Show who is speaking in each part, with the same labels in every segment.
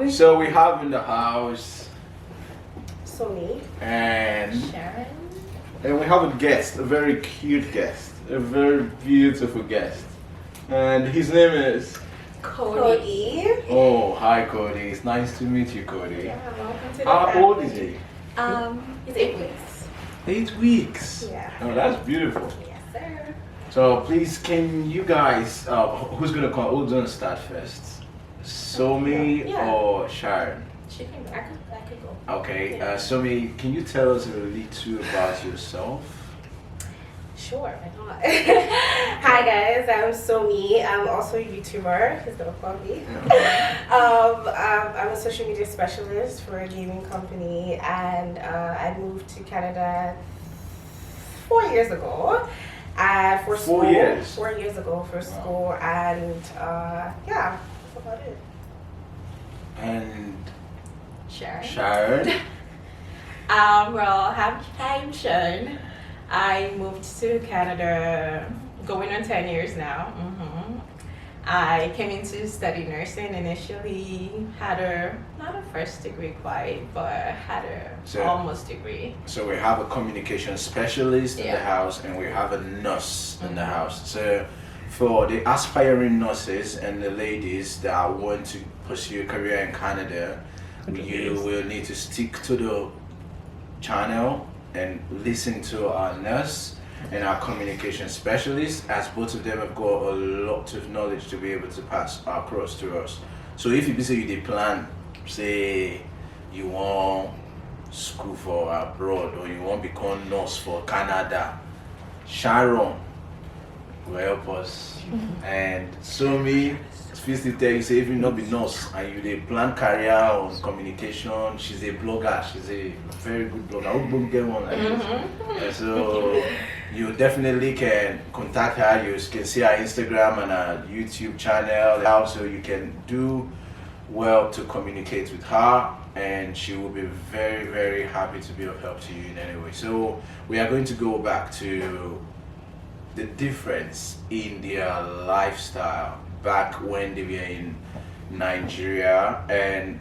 Speaker 1: So we have in the house
Speaker 2: Somi.
Speaker 1: and
Speaker 3: Sharon.
Speaker 1: we have a guest, a very cute guest, a very beautiful guest. And his name is
Speaker 2: Cody.
Speaker 1: Oh, hi Cody. It's nice to meet you, Cody.
Speaker 2: Yeah, welcome to the
Speaker 1: How
Speaker 2: family.
Speaker 1: old is he?
Speaker 2: He's 8 weeks.
Speaker 1: 8 weeks.
Speaker 2: Yeah.
Speaker 1: Oh, that's beautiful.
Speaker 2: Yes, sir.
Speaker 1: So please, can you guys, who's gonna start first? Somi
Speaker 2: Yeah.
Speaker 1: or Sharon?
Speaker 2: She can go. I could go.
Speaker 1: Okay,
Speaker 2: Yeah.
Speaker 1: Somi, can you tell us a little about yourself?
Speaker 2: Sure, why not? Hi guys, I'm Somi. I'm also a YouTuber. He's gonna call me. I'm a social media specialist for a gaming company, and I moved to Canada 4 years ago. For school.
Speaker 1: 4 years.
Speaker 2: 4 years ago for school, and yeah, that's about it.
Speaker 1: And
Speaker 3: Sharon.
Speaker 1: Sharon?
Speaker 3: Well, I'm Sharon. I moved to Canada going on 10 years now. I came in to study nursing initially, had not a first degree quite, but had almost degree.
Speaker 1: So we have a communication specialist in the
Speaker 3: Yeah.
Speaker 1: house and we have a nurse in the house. So for the aspiring nurses and the ladies that want to pursue a career in Canada, you will need to stick to the channel and listen to our nurse and our communication specialist, as both of them have got a lot of knowledge to be able to pass across to us. So if you say you did plan, say you want school for abroad or you want become nurse for Canada, Sharon will help us. And Somi, first to tell you, say if you not be nurse and you dey plan career on communication, she's a blogger, she's a very good blogger. I hope get one like this. And so you definitely can contact her. You can see her Instagram and her YouTube channel. Also, you can do well to communicate with her, and she will be very, very happy to be of help to you in any way. So we are going to go back to the difference in their lifestyle back when they were in Nigeria and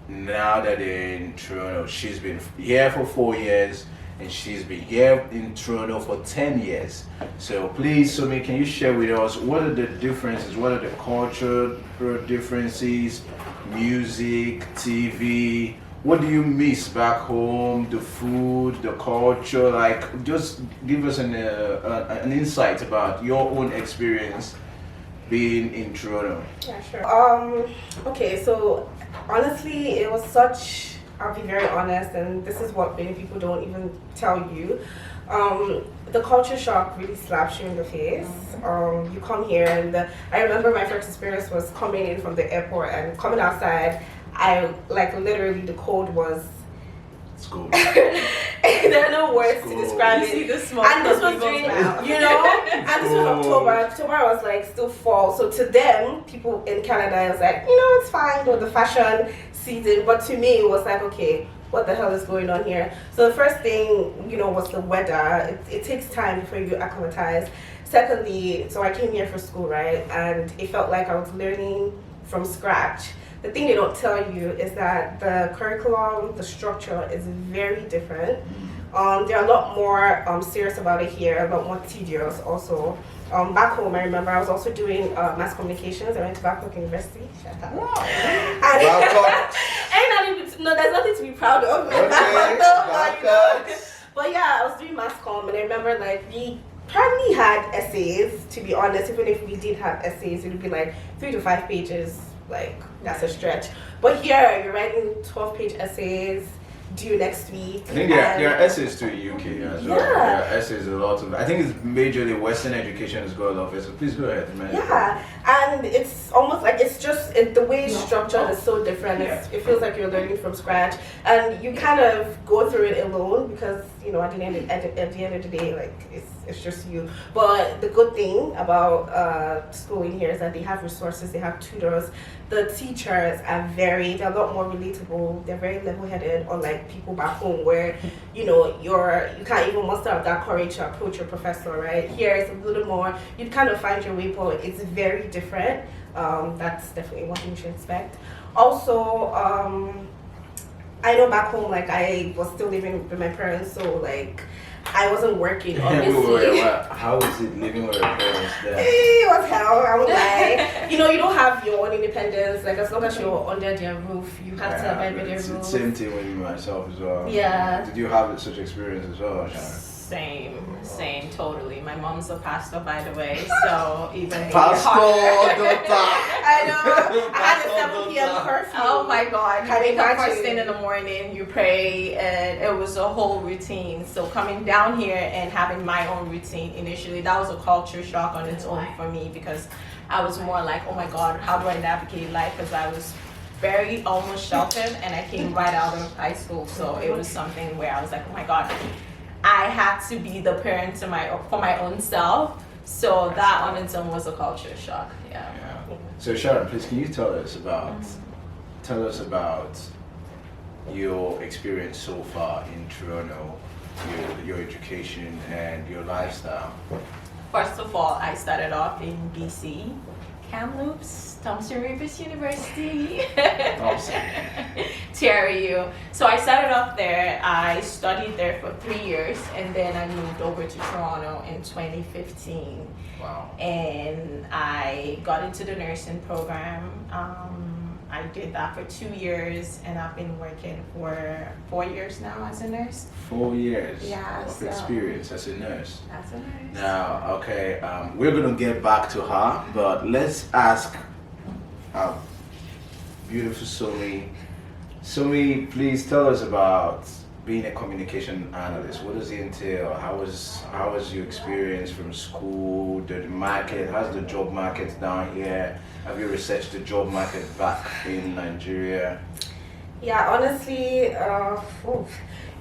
Speaker 1: now that they're in Toronto. She's been here for 4 years and she's been here in Toronto for 10 years. So please, Somi, can you share with us what are the differences, what are the cultural differences, music, TV, what do you miss back home, the food, the culture, like just give us an insight about your own experience being in Toronto.
Speaker 2: Yeah, sure. Okay, so honestly, it was such, I'll be very honest, and this is what many people don't even tell you. The culture shock really slaps you in the face. You come here, and I remember my first experience was coming in from the airport and coming outside. I like literally the cold was.
Speaker 1: It's cool.
Speaker 2: There are no words to describe it. And this was during, you know, and this was October. October was like still fall. So to them, people in Canada, it was like, you know, it's fine, or the fashion season. But to me, it was like, okay, what the hell is going on here? So the first thing, you know, was the weather. It takes time before you acclimatize. Secondly, so I came here for school, right? And it felt like I was learning from scratch. The thing they don't tell you is that the curriculum, the structure is very different. They're a lot more serious about it here, a lot more tedious also. Back home, I remember I was also doing mass communications. I went to Babcock University. Shut up.
Speaker 1: Wow.
Speaker 2: No, there's nothing to be proud of.
Speaker 1: Okay,
Speaker 2: But yeah, I was doing mass comm, and I remember like we probably had essays. To be honest, even if we did have essays, it would be like 3 to 5 pages. Like that's a stretch. But here you're writing 12-page essays due next week.
Speaker 1: I think there are essays to UK as well.
Speaker 2: Yeah.
Speaker 1: There are essays a lot of. I think it's majorly Western education has got a lot of it. So please go ahead, man.
Speaker 2: Yeah, and it's almost like it's just the way it's structured is so different.
Speaker 1: Yeah.
Speaker 2: It feels like you're learning from scratch, and you kind of go through it alone because you know at the end of the day, like it's just you. But the good thing about schooling here is that they have resources, they have tutors. The teachers are they're a lot more relatable. They're very level-headed, unlike people back home where you know you can't even muster up that courage to approach your professor. Right here, it's a little more. You'd kind of find your way, but it's very different. That's definitely what you should expect. Also, I know back home, like I was still living with my parents, so like I wasn't working. Obviously,
Speaker 1: how is it living with your parents there?
Speaker 2: It was hell. I would lie. You don't have your own independence. Like as long as you're under their roof, you have to abide by their rules.
Speaker 1: Same thing with myself as well.
Speaker 2: Yeah.
Speaker 1: Did you have such experience as well, Sharon?
Speaker 3: Same, totally. My mom's a pastor, by the way, so even
Speaker 1: pastor,
Speaker 2: I know. I had a 7 p.m. curfew.
Speaker 3: Oh my God! You wake up first thing in the morning, you pray, and it was a whole routine. So coming down here and having my own routine initially, that was a culture shock on its own for me because I was more like, oh my God, how do I navigate life? Because I was very almost sheltered, and I came right out of high school, so it was something where I was like, oh my God. I had to be the parent for my own self, so that on its own was a culture shock. Yeah.
Speaker 1: So Sharon, please, can you tell us about your experience so far in Toronto, your education and your lifestyle?
Speaker 3: First of all, I started off in BC, Kamloops, Thompson Rivers University, TRU. So I started off there. I studied there for 3 years, and then I moved over to Toronto in 2015.
Speaker 1: Wow.
Speaker 3: And I got into the nursing program. I did that for 2 years, and I've been working for 4 years now as a nurse.
Speaker 1: 4 years
Speaker 3: of
Speaker 1: experience as a nurse.
Speaker 3: As a nurse.
Speaker 1: Now, okay, we're gonna get back to her, but let's ask our beautiful Somi. Somi, please tell us about being a communication analyst. What does it entail? How was your experience from school, the market? How's the job market down here? Have you researched the job market back in Nigeria?
Speaker 2: Yeah, honestly,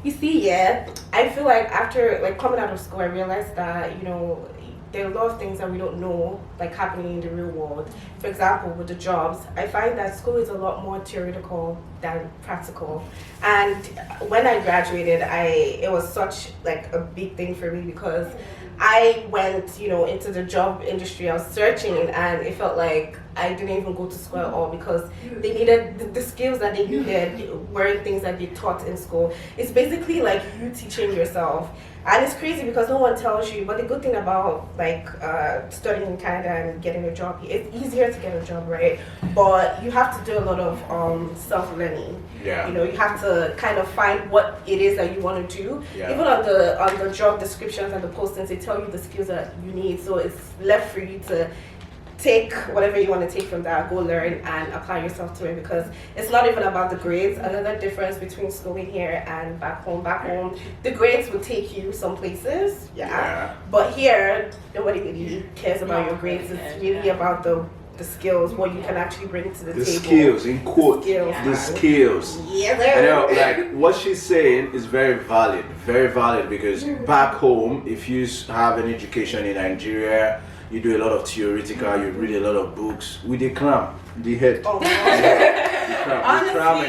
Speaker 2: you see, I feel like after coming out of school, I realized that there are a lot of things that we don't know happening in the real world. For example, with the jobs, I find that school is a lot more theoretical than practical. And when I graduated, it was such a big thing for me because I went, into the job industry. I was searching, and it felt like I didn't even go to school at all because they needed the skills that they needed weren't things that they taught in school. It's basically like you teaching yourself. And it's crazy because no one tells you, but the good thing about studying in Canada and getting a job, it's easier to get a job, right? But you have to do a lot of self-learning.
Speaker 1: Yeah.
Speaker 2: You have to kind of find what it is that you want to do.
Speaker 1: Yeah.
Speaker 2: Even on the job descriptions and the postings, they tell you the skills that you need. So it's left for you to take whatever you want to take from that, go learn and apply yourself to it because it's not even about the grades. Another difference between schooling here and back home, the grades will take you some places, but here nobody really cares about your grades. It's really about the skills, what you can actually bring to the table.
Speaker 1: Skills, in quote, the skills.
Speaker 2: Yeah, there.
Speaker 1: What she's saying is very valid because back home, if you have an education in Nigeria, you do a lot of theoretical, you read a lot of books. We did cram the head. Oh, we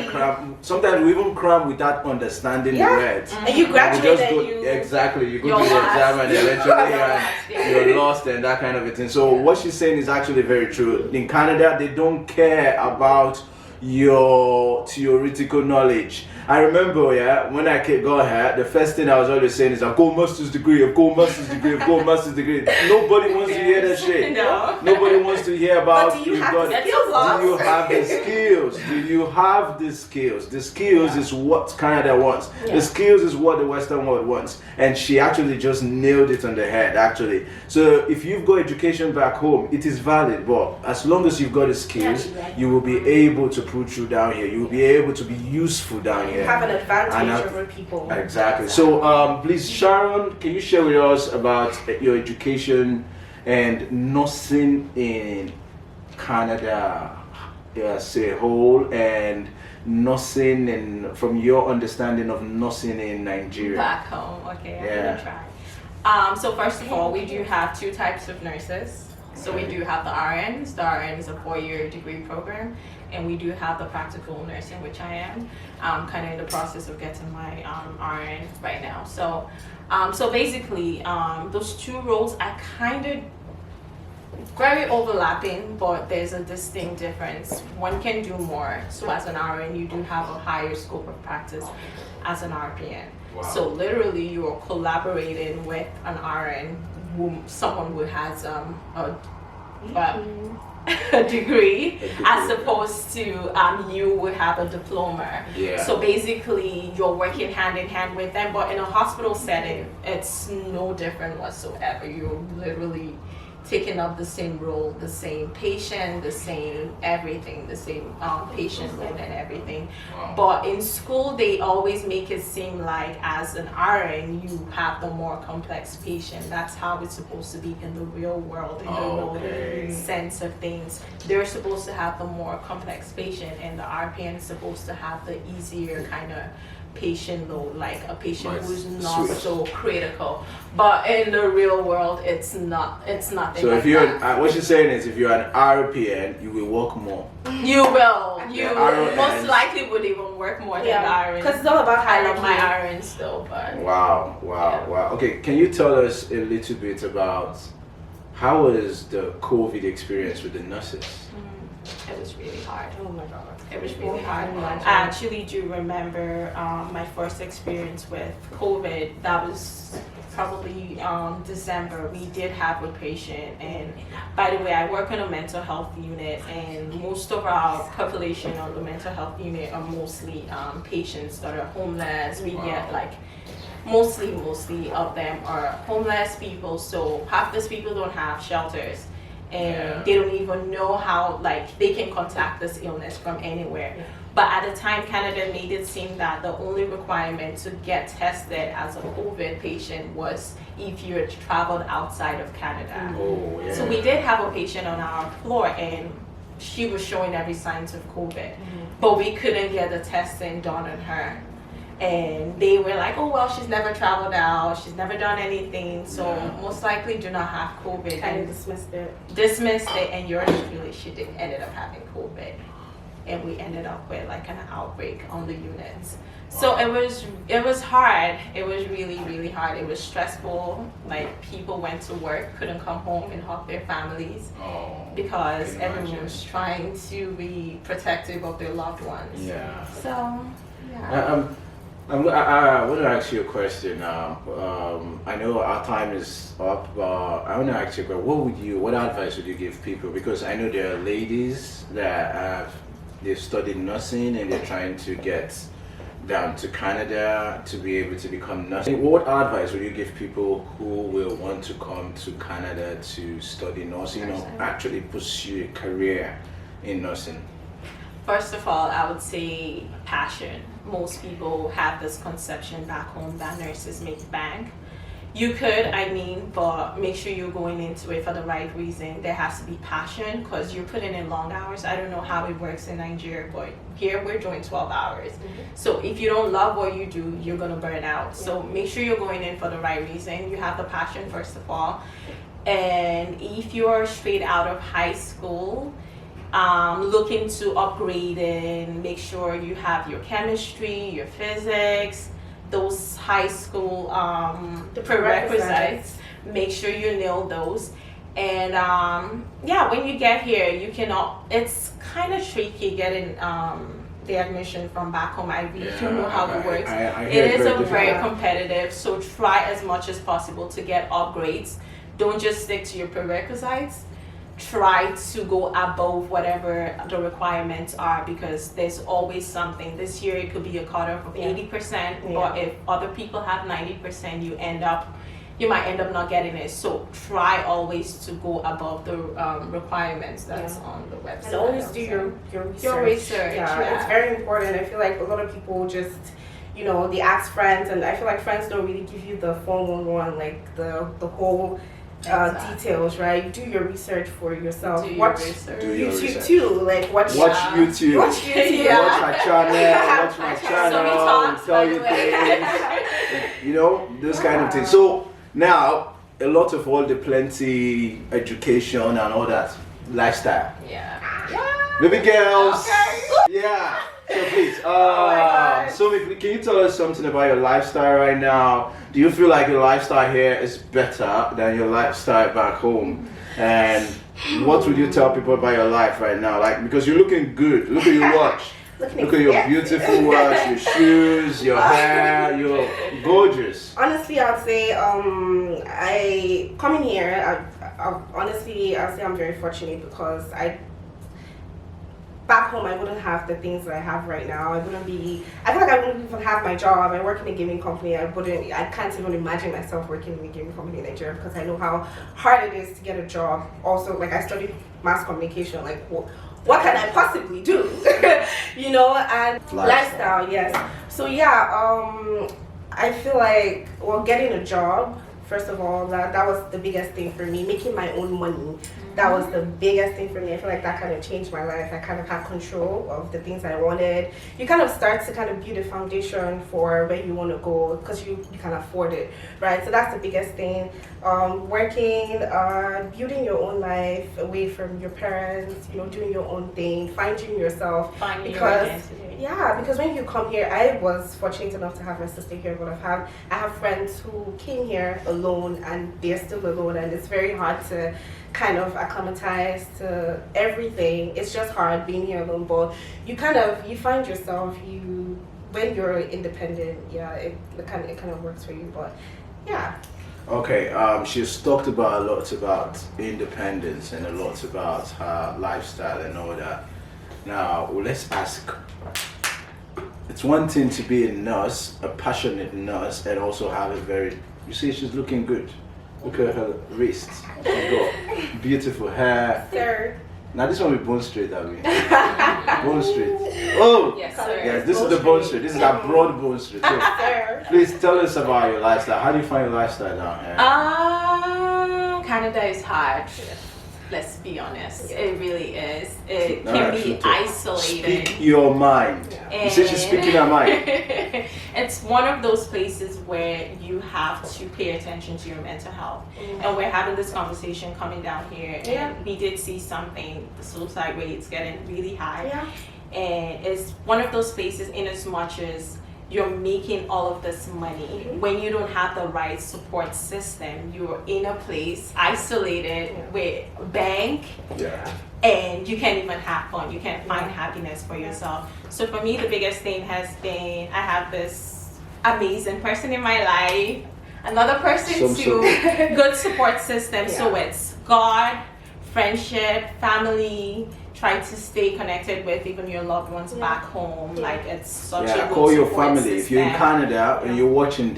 Speaker 1: cram. Sometimes we even cram without understanding the words.
Speaker 2: And you graduate and
Speaker 1: exactly. You go to the exam and eventually you're lost and that kind of a thing. So what she's saying is actually very true. In Canada, they don't care about your theoretical knowledge. I remember, when I got here, the first thing I was always saying is, I've got a master's degree. Nobody wants to hear that shit.
Speaker 3: No.
Speaker 1: Nobody wants to hear about,
Speaker 2: do you have the skills?
Speaker 1: Do you have the skills? Do you have the skills? The skills is what Canada wants. Yeah. The skills is what the Western world wants. And she actually just nailed it on the head, actually. So if you've got education back home, it is valid. But as long as you've got the skills, you will be able to pull through down here. You will be able to be useful down here.
Speaker 2: You have an advantage over people.
Speaker 1: Exactly. So please, Sharon, can you share with us about your education and nursing in Canada as a whole, and nursing and from your understanding of nursing in Nigeria?
Speaker 3: Back home, okay, I'm gonna try. So first of all, we do have 2 types of nurses. So we do have the RNs. The RN is a 4-year degree program, and we do have the practical nursing, which I am. I'm kind of in the process of getting my RN right now. So, so basically, those 2 roles, I kind of very overlapping, but there's a distinct difference. One can do more. So as an RN, you do have a higher scope of practice as an RPN.
Speaker 1: Wow.
Speaker 3: So literally, you're collaborating with an RN, someone who has a degree, as opposed to you would have a diploma.
Speaker 1: Yeah.
Speaker 3: So basically, you're working hand in hand with them. But in a hospital setting, it's no different whatsoever. You're literally taking up the same role, the same patient, the same everything, the same patient load and everything.
Speaker 1: Wow.
Speaker 3: But in school, they always make it seem like as an RN, you have the more complex patient. That's how it's supposed to be in the real world, in the real sense of things. They're supposed to have the more complex patient, and the RPN is supposed to have the easier kind of patient load, like a patient who's not so critical. But in the real world, it's nothing.
Speaker 1: So
Speaker 3: like
Speaker 1: if you're
Speaker 3: that.
Speaker 1: what you're saying is, if you're an RPN, you will work more.
Speaker 3: You will. You
Speaker 1: RNs.
Speaker 3: most likely would even work more than the RN.
Speaker 2: Because it's all about
Speaker 3: I love my
Speaker 2: hierarchy.
Speaker 3: RN still, but
Speaker 1: Wow. Okay, can you tell us a little bit about how was the COVID experience with the nurses?
Speaker 3: It was really hard.
Speaker 2: Oh my god.
Speaker 3: It was really hard. I actually do remember my first experience with COVID. That was probably December. We did have a patient, and by the way, I work on a mental health unit, and most of our population on the mental health unit are mostly patients that are homeless. We get like mostly of them are homeless people, so half these people don't have shelters. And they don't even know how, like, they can contact this illness from anywhere. Yeah. But at the time, Canada made it seem that the only requirement to get tested as a COVID patient was if you had traveled outside of Canada.
Speaker 1: Oh, yeah.
Speaker 3: So we did have a patient on our floor, and she was showing every signs of COVID. But we couldn't get the testing done on her. And they were like, oh, well, she's never traveled out, she's never done anything, so most likely do not have COVID.
Speaker 2: And dismissed it,
Speaker 3: and yours truly, she ended up having COVID. And we ended up with like an outbreak on the units. So it was hard. It was really, really hard. It was stressful. Like, people went to work, couldn't come home and hug their families because everyone was trying to be protective of their loved ones.
Speaker 1: Yeah.
Speaker 3: So, yeah.
Speaker 1: I want to ask you a question now. I know our time is up, but I want to ask you, what advice would you give people? Because I know there are ladies that they've studied nursing and they're trying to get down to Canada to be able to become nurses. What advice would you give people who will want to come to Canada to study nursing or actually pursue a career in nursing?
Speaker 3: First of all, I would say passion. Most people have this conception back home that nurses make bank. You could, but make sure you're going into it for the right reason. There has to be passion because you're putting in long hours. I don't know how it works in Nigeria, but here we're doing 12 hours. So if you don't love what you do, you're going to burn out. So make sure you're going in for the right reason. You have the passion, first of all. And if you're straight out of high school, looking to upgrade and make sure you have your chemistry, your physics, those high school the prerequisites. Make sure you nail those. And when you get here, you can. It's kind of tricky getting the admission from back home. I really don't know how it works. It is very competitive. So try as much as possible to get upgrades. Don't just stick to your prerequisites. Try to go above whatever the requirements are, because there's always something. This year it could be a cutoff of 80%, but if other people have 90%, you might end up not getting it. So try always to go above the requirements that's on the website.
Speaker 2: And always do your research. Yeah, it's very important. I feel like a lot of people just, they ask friends, and I feel like friends don't really give you the 411, like the whole details, right? Do your research for yourself. Watch YouTube too. Like watch YouTube. Watch YouTube.
Speaker 1: Watch my channel. Watch my channel. Tell you things. Those kind of things. So now, a lot of all the plenty education and all that lifestyle.
Speaker 3: Yeah.
Speaker 1: Baby girls.
Speaker 2: Okay.
Speaker 1: Yeah. So please. Sophie, can you tell us something about your lifestyle right now? Do you feel like your lifestyle here is better than your lifestyle back home? And what would you tell people about your life right now? Like, because you're looking good. Look at your watch. Look at your beautiful watch, your shoes, your hair. You're gorgeous.
Speaker 2: Honestly, I'd say I coming here. Honestly, I'd say I'm very fortunate because back home I wouldn't have the things that I have right now. I feel like I wouldn't even have my job. I work in a gaming company. I can't even imagine myself working in a gaming company in Nigeria because I know how hard it is to get a job. Also, like I studied mass communication. Like what can I possibly do? You know, and lifestyle, yes. So yeah, I feel like getting a job. First of all, that was the biggest thing for me. Making my own money, that was the biggest thing for me. I feel like that kind of changed my life. I kind of had control of the things I wanted. You kind of start to kind of build a foundation for where you want to go because you can afford it, right? So that's the biggest thing. Working, building your own life away from your parents, you know, doing your own thing, finding yourself. Because when you come here, I was fortunate enough to have my sister here, but I have friends who came here alone and they're still alone, and it's very hard to kind of acclimatize to everything. It's just hard being here alone, but you find yourself when you're independent. Yeah, it kind of works for you, but yeah.
Speaker 1: Okay, she's talked about a lot about independence and a lot about her lifestyle and all that. Now, let's ask. It's one thing to be a nurse, a passionate nurse, and also have you see she's looking good. Look at her wrists. She's got beautiful hair.
Speaker 2: Sir.
Speaker 1: Now this one with bone straight, I mean. Bone straight. Oh!
Speaker 3: Yes, sir.
Speaker 1: Yes, this is the bone straight. This is a broad bone straight. So, please tell us about your lifestyle. How do you find your lifestyle down here?
Speaker 3: Canada is hard. Let's be honest. It really is. It can be isolated.
Speaker 1: Speak your mind. You said she's speaking her mind.
Speaker 3: It's one of those places where you have to pay attention to your mental health. And we're having this conversation coming down here, and we did see something. The suicide rate is getting really high. Yeah. And it's one of those places in as much as you're making all of this money when you don't have the right support system. You're in a place isolated with a bank, and you can't even have fun. You can't find happiness for yourself. So for me, the biggest thing has been I have this amazing person in my life, another person good support system. So it's God, friendship, family. Try to stay connected with even your loved ones back home. Like it's such a good
Speaker 1: call your
Speaker 3: support
Speaker 1: family.
Speaker 3: system.
Speaker 1: If you're in Canada and you're watching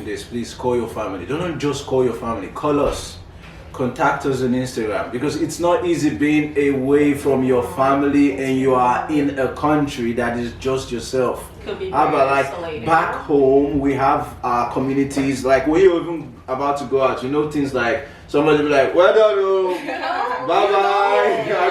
Speaker 1: this, please call your family. Don't just call your family. Call us. Contact us on Instagram, because it's not easy being away from your family and you are in a country that is just yourself.
Speaker 3: Could be
Speaker 1: How about like
Speaker 3: isolated.
Speaker 1: back home we have our communities, like when you're even about to go out, you know, things like somebody be like, well done, bye bye. That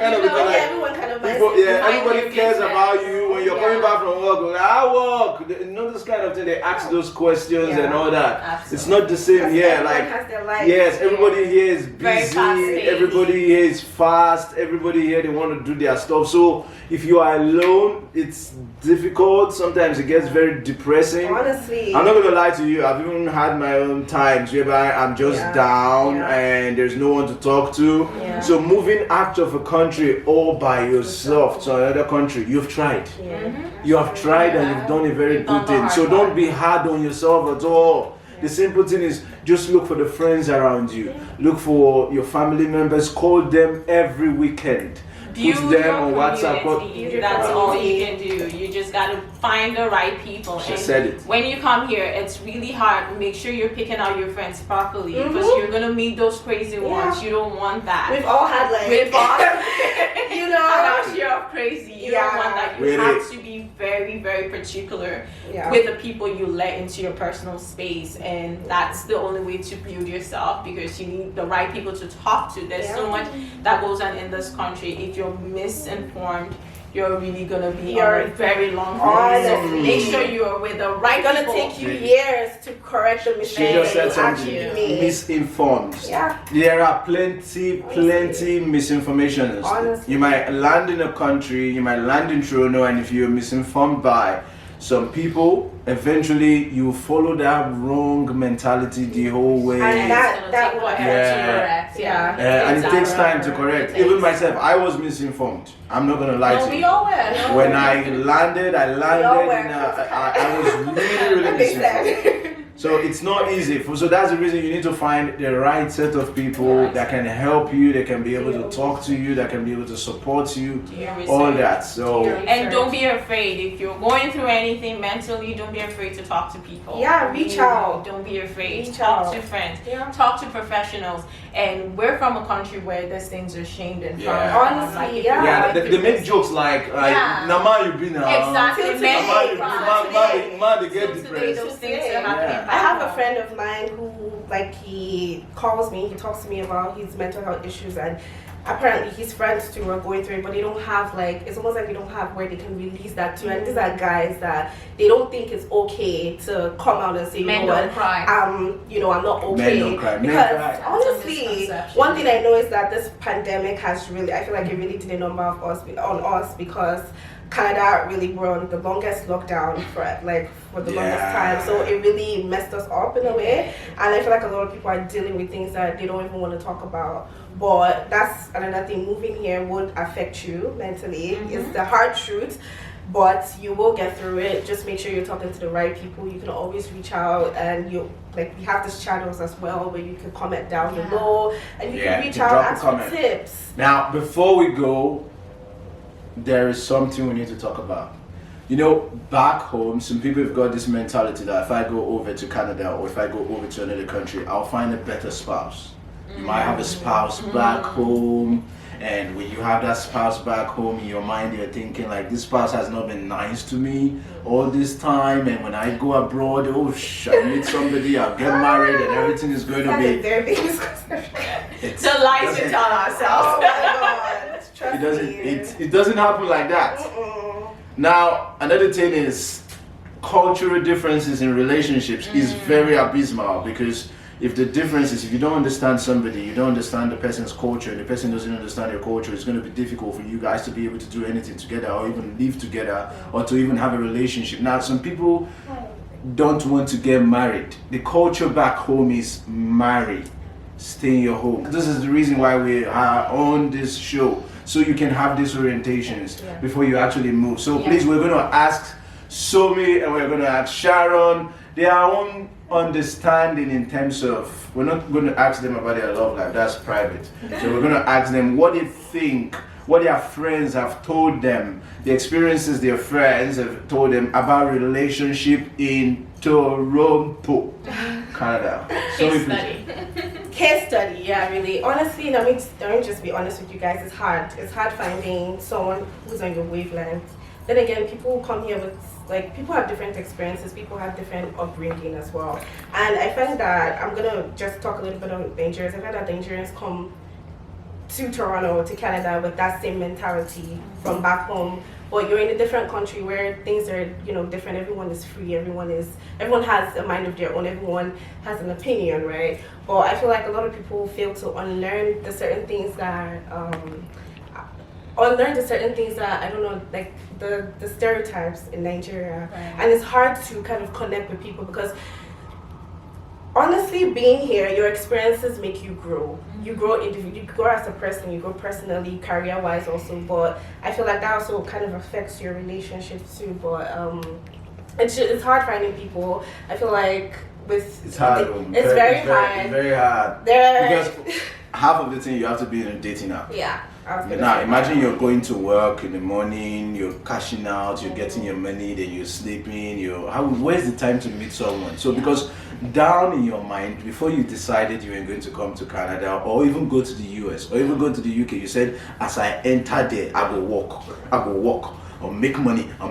Speaker 1: kind of thing. Like,
Speaker 2: everyone kind of
Speaker 1: everybody cares about you when you're coming back from work. Like, I work. You know, this kind of thing. They ask those questions and all that.
Speaker 3: Absolutely.
Speaker 1: It's not the same here. Like,
Speaker 2: has their life.
Speaker 1: yes, everybody here is busy.
Speaker 3: fast-paced.
Speaker 1: Everybody here is fast. Everybody here, they want to do their stuff. So if you are alone, it's difficult. Sometimes it gets very depressing.
Speaker 2: Honestly,
Speaker 1: I'm not gonna lie to you. I've even had my own times whereby I'm just down and there's no one to talk to. So moving out of a country all by yourself to another country, you've tried. You have tried and you've done a very good thing. So don't be hard on yourself at all. The simple thing is just look for the friends around you. Look for your family members. Call them every weekend. Put them on WhatsApp.
Speaker 3: That's all you can do. You just gotta find the right people.
Speaker 1: She said it.
Speaker 3: When you come here, it's really hard. Make sure you're picking out your friends properly, because you're gonna meet those crazy ones. You don't want that.
Speaker 2: We've all had like, you know,
Speaker 3: our share of crazy. You don't want that. You have to be very, very particular with the people you let into your personal space, and that's the only way to build yourself, because you need the right people to talk to. There's so much that goes on in this country. If you're misinformed, you're really gonna be on a very long journey.
Speaker 2: Honestly.
Speaker 3: So make sure you are with the right
Speaker 2: It's gonna
Speaker 3: people.
Speaker 2: take you years to correct the mistake
Speaker 1: She just said
Speaker 2: you
Speaker 1: something
Speaker 2: actually made.
Speaker 1: misinformed.
Speaker 2: Yeah.
Speaker 1: There are plenty misinformations.
Speaker 2: Honestly.
Speaker 1: You might land in a country, you might land in Toronto, and if you're misinformed by some people, eventually you follow that wrong mentality the whole way.
Speaker 2: And that will
Speaker 3: correct.
Speaker 1: And it takes time to correct. Even myself, I was misinformed. I'm not gonna lie to
Speaker 3: we
Speaker 1: you.
Speaker 3: all were.
Speaker 1: When I landed, I was really misinformed. So it's not easy. So that's the reason you need to find the right set of people that can help you, that can be able to talk to you, that can be able to support you, all that. So
Speaker 3: and don't be afraid if you're going through anything mentally. Don't be afraid to talk to people.
Speaker 2: Yeah, reach out.
Speaker 3: Don't be afraid.
Speaker 2: Reach
Speaker 3: Talk
Speaker 2: out.
Speaker 3: to friends.
Speaker 2: Yeah.
Speaker 3: Talk to professionals. And we're from a country where these things are shamed and
Speaker 1: Yeah.
Speaker 3: frowned upon.
Speaker 2: Honestly,
Speaker 3: if
Speaker 2: yeah.
Speaker 1: yeah, they make jokes like,
Speaker 3: Yeah.
Speaker 1: Nama you been
Speaker 3: Exactly.
Speaker 2: Till
Speaker 3: Men
Speaker 2: today,
Speaker 3: hate crime.
Speaker 1: man, they get
Speaker 3: Till today,
Speaker 1: depressed.
Speaker 3: those things
Speaker 2: Yeah.
Speaker 3: are happening.
Speaker 1: Yeah.
Speaker 2: I have a friend of mine who, like, he calls me, he talks to me about his mental health issues, and apparently his friends too are going through it, but they don't have, like, it's almost like they don't have where they can release that to. And these are guys that they don't think it's okay to come out and say, you
Speaker 3: Men
Speaker 2: know
Speaker 3: don't
Speaker 2: what,
Speaker 3: cry.
Speaker 2: I'm not okay.
Speaker 1: Men don't cry. Men
Speaker 2: Because
Speaker 1: cry.
Speaker 2: honestly,
Speaker 3: misconception.
Speaker 2: one thing I know is that this pandemic has really, I feel like it really did a number of on us because Canada really were on the longest lockdown for the longest time, so it really messed us up in a way. And I feel like a lot of people are dealing with things that they don't even want to talk about. But that's another thing. Moving here would affect you mentally. It's the hard truth. But you will get through it. Just make sure you're talking to the right people. You can always reach out, and we have these channels as well where you can comment down below, and you can reach out,
Speaker 1: drop a
Speaker 2: ask for
Speaker 1: comment.
Speaker 2: tips.
Speaker 1: Now, before we go, there is something we need to talk about. You know, back home, some people have got this mentality that if I go over to Canada or if I go over to another country, I'll find a better spouse. You might have a spouse back home, and when you have that spouse back home, in your mind you're thinking like, this spouse has not been nice to me all this time, and when I go abroad, I meet somebody, I'll get married, and everything is going to
Speaker 2: That's a
Speaker 1: be...
Speaker 2: very big misconception.
Speaker 3: The lies we tell
Speaker 2: Oh
Speaker 3: ourselves.
Speaker 2: my God! Trust
Speaker 1: It doesn't happen like that. Now, another thing is cultural differences in relationships is very abysmal, because if the difference is, if you don't understand somebody, you don't understand the person's culture, and the person doesn't understand your culture, it's going to be difficult for you guys to be able to do anything together or even live together or to even have a relationship. Now, some people don't want to get married. The culture back home is marry, stay in your home. This is the reason why we are on this show, so you can have these orientations before you actually move. So please, we're going to ask Somi and we're going to ask Sharon their own understanding in terms of, we're not going to ask them about their love life, that's private. So we're going to ask them what they think, what their friends have told them, the experiences their friends have told them about relationship in Toronto, Canada.
Speaker 3: Case study.
Speaker 2: Case study, yeah, really. Honestly, let me just be honest with you guys. It's hard. It's hard finding someone who's on your wavelength. Then again, people come here with, like, people have different experiences. People have different upbringing as well. And I find that, I'm gonna just talk a little bit on Nigerians. I find that Nigerians come to Toronto, to Canada, with that same mentality from back home. But you're in a different country where things are, different. Everyone is free. Everyone has a mind of their own. Everyone has an opinion, right? But I feel like a lot of people fail to unlearn the certain things that, I don't know, like the stereotypes in Nigeria.
Speaker 3: Right.
Speaker 2: And it's hard to kind of connect with people because honestly, being here, your experiences make you grow. You grow you grow as a person, you grow personally, career-wise also, but I feel like that also kind of affects your relationships too. But it's hard finding people. I feel like
Speaker 1: It's hard.
Speaker 2: It's very hard.
Speaker 1: It's very hard. Because half of the thing you have to be in a dating app.
Speaker 2: Yeah.
Speaker 1: Now imagine you're going to work in the morning, you're cashing out, you're getting your money, then you're sleeping. Where's the time to meet someone? So because down in your mind, before you decided you were going to come to Canada or even go to the US or even go to the UK, you said, as I enter there, I will walk. or make money, or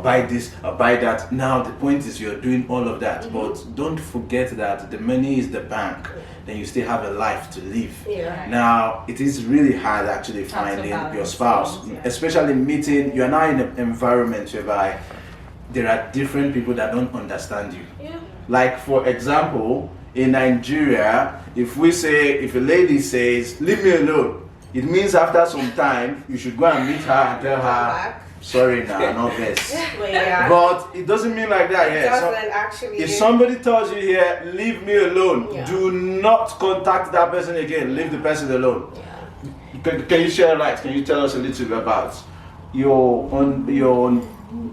Speaker 1: buy this, or buy that. Now the point is you're doing all of that, but don't forget that the money is the bank. Then you still have a life to live.
Speaker 2: Yeah.
Speaker 1: Now it is really hard actually finding your spouse, especially meeting. You are now in an environment whereby there are different people that don't understand you.
Speaker 2: Yeah.
Speaker 1: Like for example, in Nigeria, if a lady says, "Leave me alone," it means after some time you should go and meet her and tell her, "Sorry, now, not this."
Speaker 2: Yeah.
Speaker 1: But it doesn't mean like that.
Speaker 2: It doesn't actually.
Speaker 1: If somebody tells you here, "Leave me alone," do not contact that person again. Leave the person alone.
Speaker 2: Yeah.
Speaker 1: Can you share light? Can you tell us a little bit about your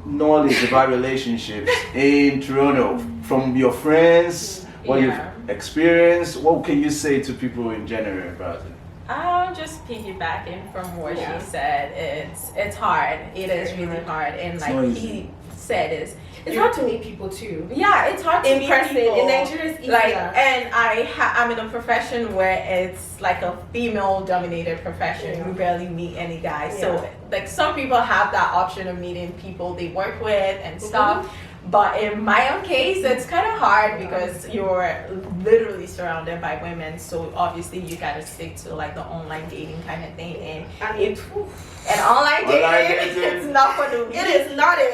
Speaker 1: knowledge about relationships in Toronto from your friends? What you've experienced? What can you say to people in general about it?
Speaker 3: I'm just piggybacking from what she said. It's hard. It is really hard, and like he said,
Speaker 2: it's hard to meet people too.
Speaker 3: Yeah, it's hard to
Speaker 2: in
Speaker 3: meet
Speaker 2: person.
Speaker 3: people.
Speaker 2: In Nigeria, it's easier.
Speaker 3: Like, and I'm in a profession where it's like a female-dominated profession. We barely meet any guys. So, like, some people have that option of meeting people they work with and stuff. But in my own case, it's kind of hard because you're literally surrounded by women. So obviously you gotta stick to like the online dating kind of thing. And online dating, it's not for the weak.
Speaker 2: It is not it.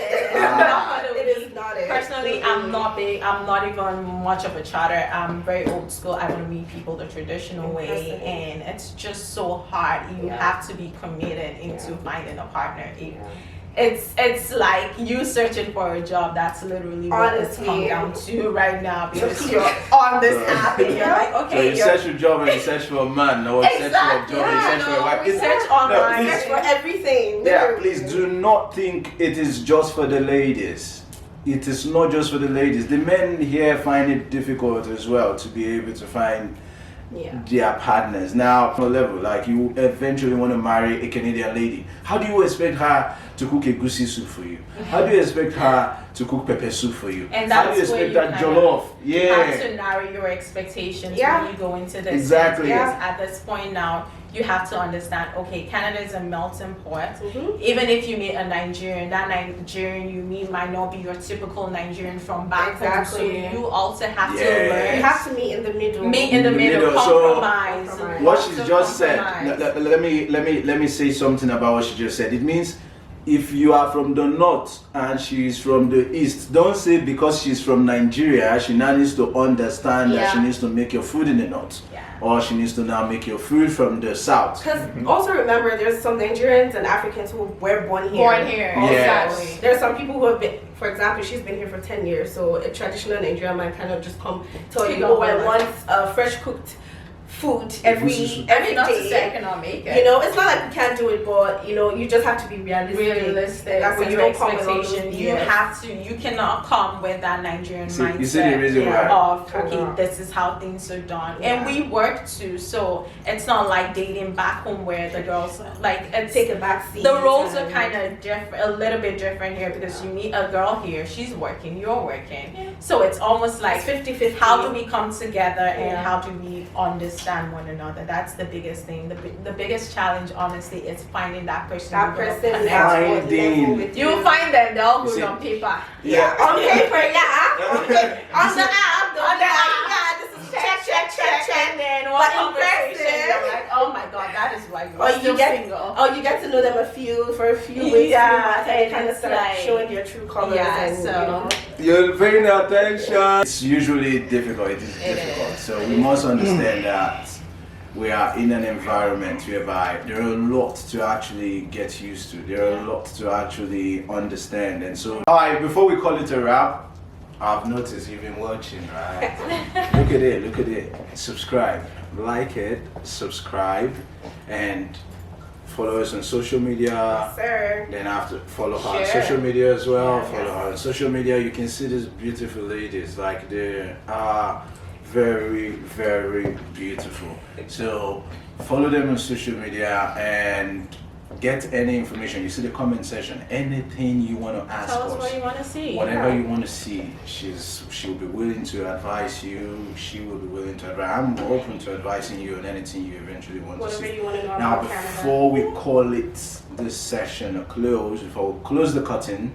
Speaker 3: It is not it. Personally, I'm not big. I'm not even much of a chatter. I'm very old school. I want to meet people the traditional way, and it's just so hard. You have to be committed into finding a partner. It's like you searching for a job. That's literally what it's come down to right now, because you're on this app and you're like, okay.
Speaker 1: So you search for a job and you search for a man, or you search for a job and you search for a wife.
Speaker 3: We search online.
Speaker 2: Search for everything.
Speaker 1: Yeah, please do not think it is just for the ladies. It is not just for the ladies. The men here find it difficult as well to be able to find their partners. Now, on a level, like you eventually want to marry a Canadian lady. How do you expect her to cook a goosey soup for you? How do you expect her to cook pepper soup for you?
Speaker 3: And
Speaker 1: how do you expect that jollof?
Speaker 3: You have to narrow your expectations when you go into this.
Speaker 1: Exactly.
Speaker 3: Because at this point now, you have to understand, okay, Canada is a melting pot. Even if you meet a Nigerian, that Nigerian you meet might not be your typical Nigerian from back home. So you also have to learn.
Speaker 2: You have to meet in the middle.
Speaker 3: Meet in the middle. Compromise.
Speaker 1: So, what she just said. Let me say something about what she just said. It means if you are from the north and she is from the east, don't say because she's from Nigeria she now needs to understand that she needs to make your food in the north. Or she needs to now make your food from the south.
Speaker 2: Because also remember, there's some Nigerians and Africans who were born here.
Speaker 1: Yes.
Speaker 2: There's some people who have been, for example, she's been here for 10 years, so a traditional Nigerian might kind of just come tell you, oh, I want fresh cooked food every day.
Speaker 3: Not to say I cannot make it.
Speaker 2: You know, it's not like we can't do it, but you know, you just have to be realistic.
Speaker 3: That's with your expectation. You cannot come with that Nigerian mindset.
Speaker 1: You see the reason why.
Speaker 3: Of okay, this is how things are done, and we work too. So it's not like dating back home where the girls like
Speaker 2: take a back seat.
Speaker 3: The roles are kind of different, a little bit different here, because you meet a girl here, she's working, you're working, so it's almost like
Speaker 2: 50-50.
Speaker 3: How do we come together and how do we understand one another? That's the biggest thing. The biggest challenge, honestly, is finding that person.
Speaker 2: That person
Speaker 3: you'll find them. They're all good on paper.
Speaker 2: On paper, on the app, this is check.
Speaker 3: And then one conversation, you're like, oh my god, that is why you're still single.
Speaker 2: Oh, you get to know them for a few weeks, and they kind of start showing your true colors.
Speaker 1: You're paying attention. It's usually difficult. It is difficult. So we must understand that we are in an environment whereby there are a lot to actually get used to. There are a lot to actually understand. And so, alright, before we call it a wrap, I've noticed you've been watching, right? Look at it. Subscribe, like it, subscribe, and follow us on social media.
Speaker 2: Yes, sir.
Speaker 1: Then after, follow her on social media as well. Follow her on social media. You can see these beautiful ladies. Like, they are very, very beautiful. So follow them on social media and get any information. You see the comment section. Anything you want to ask
Speaker 3: Tell us what you want to see.
Speaker 1: Whatever you want to see, she'll be willing to advise you. She will be willing to advise. I'm open to advising you on anything you eventually want to see.
Speaker 2: Whatever you want to know
Speaker 1: Now,
Speaker 2: about Canada.
Speaker 1: before we call it this session a close, before we close the curtain,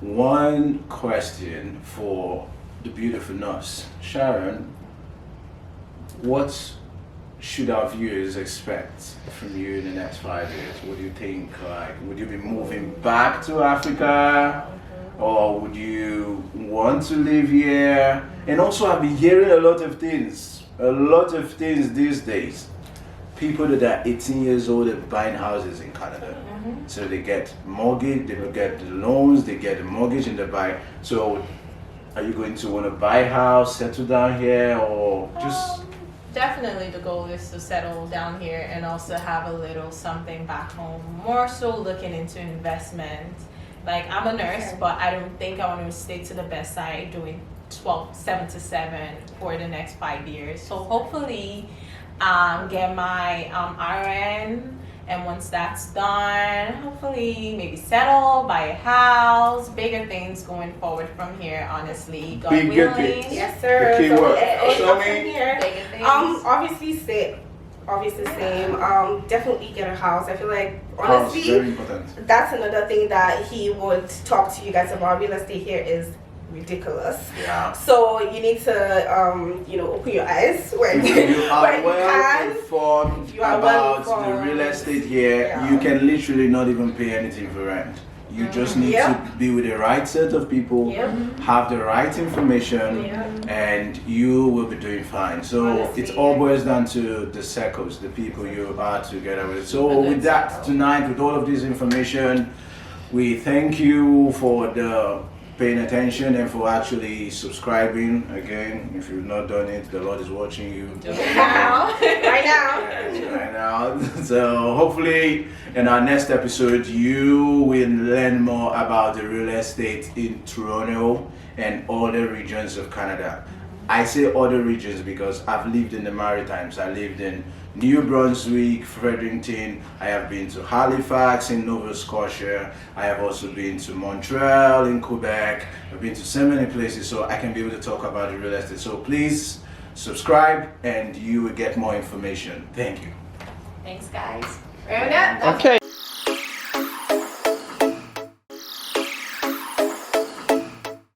Speaker 1: one question for the beautiful nurse, Sharon. What should our viewers expect from you in the next 5 years? What do you think? Like, would you be moving back to Africa, or would you want to live here? And also, I've been hearing a lot of things these days. People that are 18 years old are buying houses in Canada. So they get mortgage, they will get the loans, they get the mortgage, and they buy. So, are you going to want to buy a house, settle down here, or just?
Speaker 3: Definitely the goal is to settle down here and also have a little something back home. More so looking into investment. Like, I'm a nurse, but I don't think I want to stay to the bedside doing 7 to 7 for the next 5 years. So hopefully get my RN, and once that's done, hopefully maybe settle, buy a house, bigger things going forward from here, honestly. God
Speaker 1: Bigger
Speaker 3: willing.
Speaker 1: things.
Speaker 2: Yes, sir.
Speaker 1: The key word. Show
Speaker 2: from
Speaker 1: me.
Speaker 2: here.
Speaker 3: Bigger things.
Speaker 2: Obviously same. Definitely get a house. I feel like
Speaker 1: House,
Speaker 2: honestly,
Speaker 1: very important.
Speaker 2: that's another thing that he would talk to you guys about. Real estate here is ridiculous.
Speaker 1: Yeah.
Speaker 2: So you need to open your eyes when
Speaker 1: If you are
Speaker 2: when you
Speaker 1: well
Speaker 2: can.
Speaker 1: informed
Speaker 2: You are well
Speaker 1: about the
Speaker 2: informed.
Speaker 1: real estate here,
Speaker 2: Yeah.
Speaker 1: you can literally not even pay anything for rent. You just need
Speaker 2: Yep.
Speaker 1: to be with the right set of people,
Speaker 2: Yep.
Speaker 1: have the right information,
Speaker 2: Yep.
Speaker 1: and you will be doing fine. So
Speaker 2: Honestly.
Speaker 1: it all boils down to the circles, the people you are together with. So with that, tonight, with all of this information, we thank you for the paying attention and for actually subscribing. Again, if you've not done it, the Lord is watching you.
Speaker 2: Now. Right now.
Speaker 1: Yes, right now. So hopefully in our next episode you will learn more about the real estate in Toronto and other regions of Canada. I say other regions because I've lived in the Maritimes. I lived in New Brunswick, Fredericton. I have been to Halifax in Nova Scotia. I have also been to Montreal in Quebec. I've been to so many places, so I can be able to talk about the real estate. So please subscribe and you will get more information. Thank you.
Speaker 3: Thanks, guys.
Speaker 2: Round up.
Speaker 1: Okay.